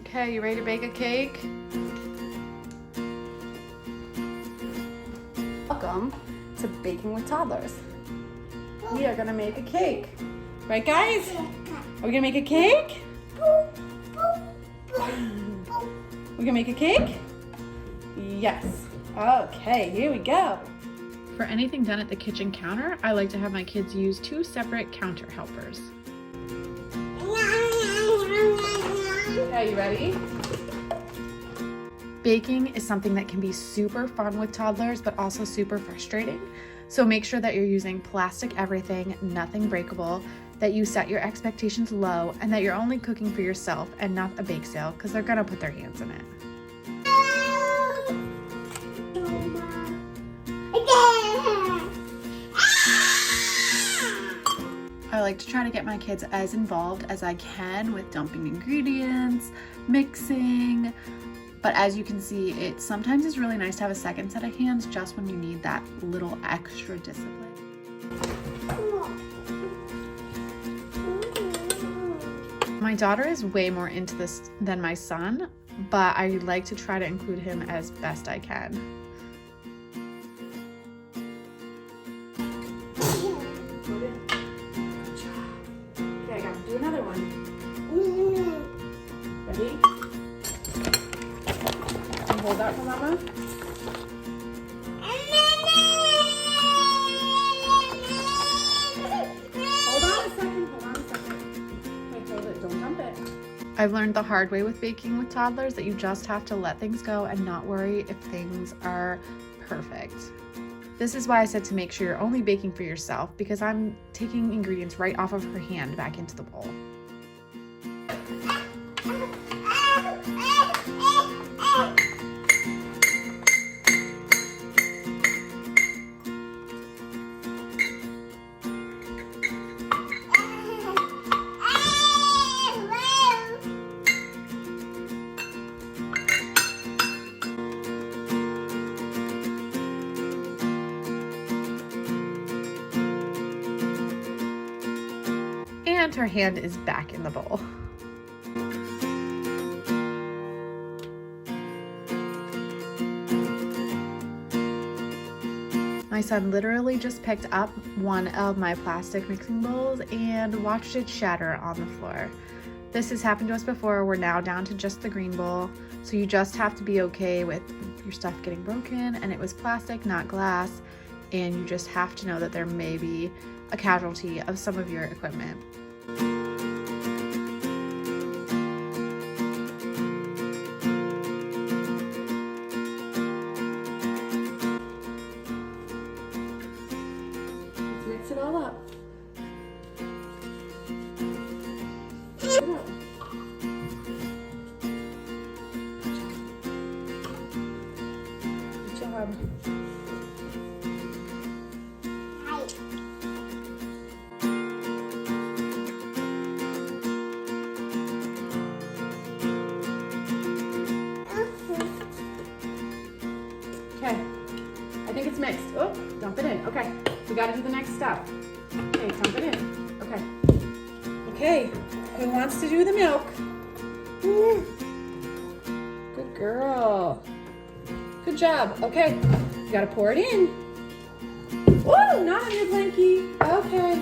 Okay, you ready to bake a cake? Welcome to Baking with Toddlers. We are gonna make a cake. Right, guys? Are we gonna make a cake? We gonna make a cake? Yes. Okay, here we go. For anything done at the kitchen counter, I like to have my kids use 2 separate counter helpers. Okay, you ready? Baking is something that can be super fun with toddlers, but also super frustrating. So make sure that you're using plastic everything, nothing breakable, that you set your expectations low, and that you're only cooking for yourself and not a bake sale, because they're gonna put their hands in it. I like to try to get my kids as involved as I can with dumping ingredients, mixing, but as you can see, it sometimes is really nice to have a second set of hands just when you need that little extra discipline. My daughter is way more into this than my son, but I like to try to include him as best I can. Okay, I gotta do another one. Ready? Can you hold that for Mama? Hold on a second. Okay, hold it. Don't dump it. I've learned the hard way with baking with toddlers that you just have to let things go and not worry if things are perfect. This is why I said to make sure you're only baking for yourself, because I'm taking ingredients right off of her hand back into the bowl. And her hand is back in the bowl. My son literally just picked up one of my plastic mixing bowls and watched it shatter on the floor. This has happened to us before. We're now down to just the green bowl, so you just have to be okay with your stuff getting broken, and it was plastic, not glass, and you just have to know that there may be a casualty of some of your equipment. Mix it all up. Mix it up. Good job. Okay, I think it's mixed. Oh, dump it in. Okay, we gotta do the next step. Okay, dump it in. Okay. Okay, who wants to do the milk? Good girl. Good job. Okay, you gotta pour it in. Whoa, not on your blankie. Okay.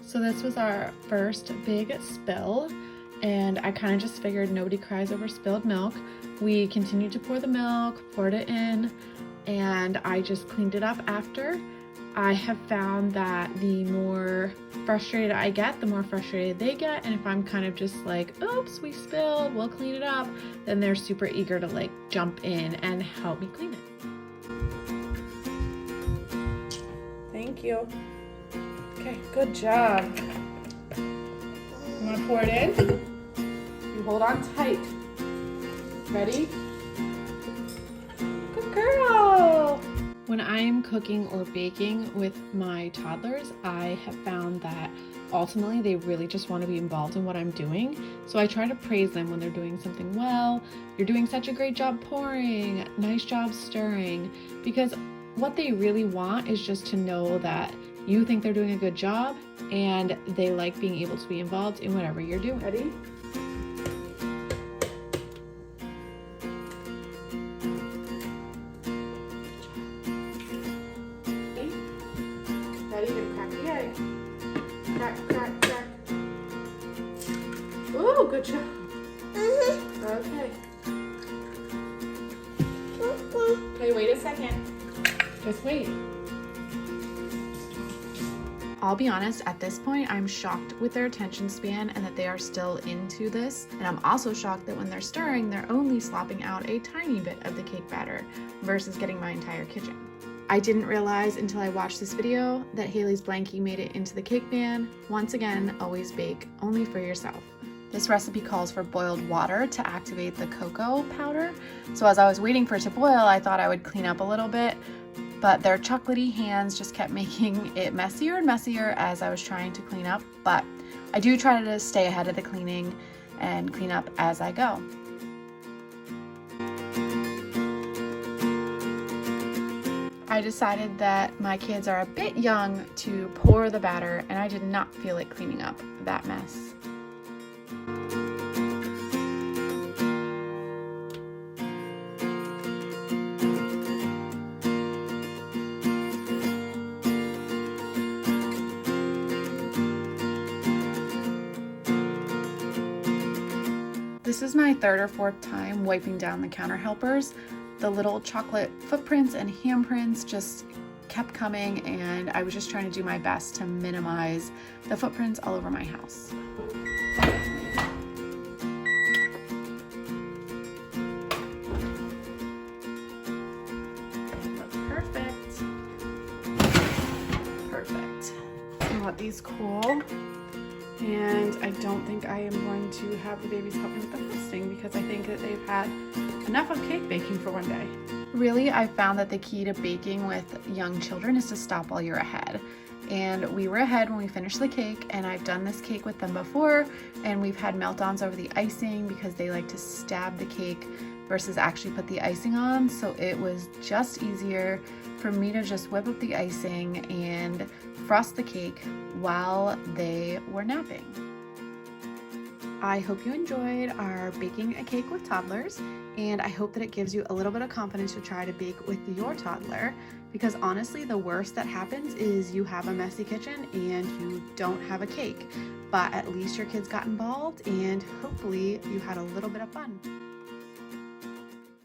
So this was our first big spill, and I kind of just figured nobody cries over spilled milk. We continued to pour the milk, poured it in, and I just cleaned it up after. I have found that the more frustrated I get, the more frustrated they get, and if I'm kind of just like, oops, we spilled, we'll clean it up, then they're super eager to like jump in and help me clean it. Thank you. Okay, good job. I'm gonna pour it in. You hold on tight. Ready? Good girl! When I'm cooking or baking with my toddlers, I have found that ultimately they really just want to be involved in what I'm doing. So I try to praise them when they're doing something well. You're doing such a great job pouring, nice job stirring, because what they really want is just to know that you think they're doing a good job and they like being able to be involved in whatever you're doing. Ready? Ready? Gonna crack the egg. Crack, crack, crack. Ooh, good job. Okay. Okay, wait a second. Just wait. I'll be honest, at this point, I'm shocked with their attention span and that they are still into this. And I'm also shocked that when they're stirring, they're only slopping out a tiny bit of the cake batter versus getting my entire kitchen. I didn't realize until I watched this video that Haley's blankie made it into the cake pan. Once again, always bake only for yourself. This recipe calls for boiled water to activate the cocoa powder. So as I was waiting for it to boil, I thought I would clean up a little bit, but their chocolatey hands just kept making it messier and messier as I was trying to clean up. But I do try to stay ahead of the cleaning and clean up as I go. I decided that my kids are a bit young to pour the batter, and I did not feel like cleaning up that mess. This is my third or fourth time wiping down the counter helpers. The little chocolate footprints and handprints just kept coming, and I was just trying to do my best to minimize the footprints all over my house. Perfect. Perfect. I want these cool. And I don't think I am going to have the babies help me with the frosting because I think that they've had enough of cake baking for one day. Really, I found that the key to baking with young children is to stop while you're ahead. And we were ahead when we finished the cake, and I've done this cake with them before, and we've had meltdowns over the icing because they like to stab the cake versus actually put the icing on. So it was just easier for me to just whip up the icing and frost the cake while they were napping. I hope you enjoyed our baking a cake with toddlers, and I hope that it gives you a little bit of confidence to try to bake with your toddler, because honestly, the worst that happens is you have a messy kitchen and you don't have a cake, but at least your kids got involved and hopefully you had a little bit of fun.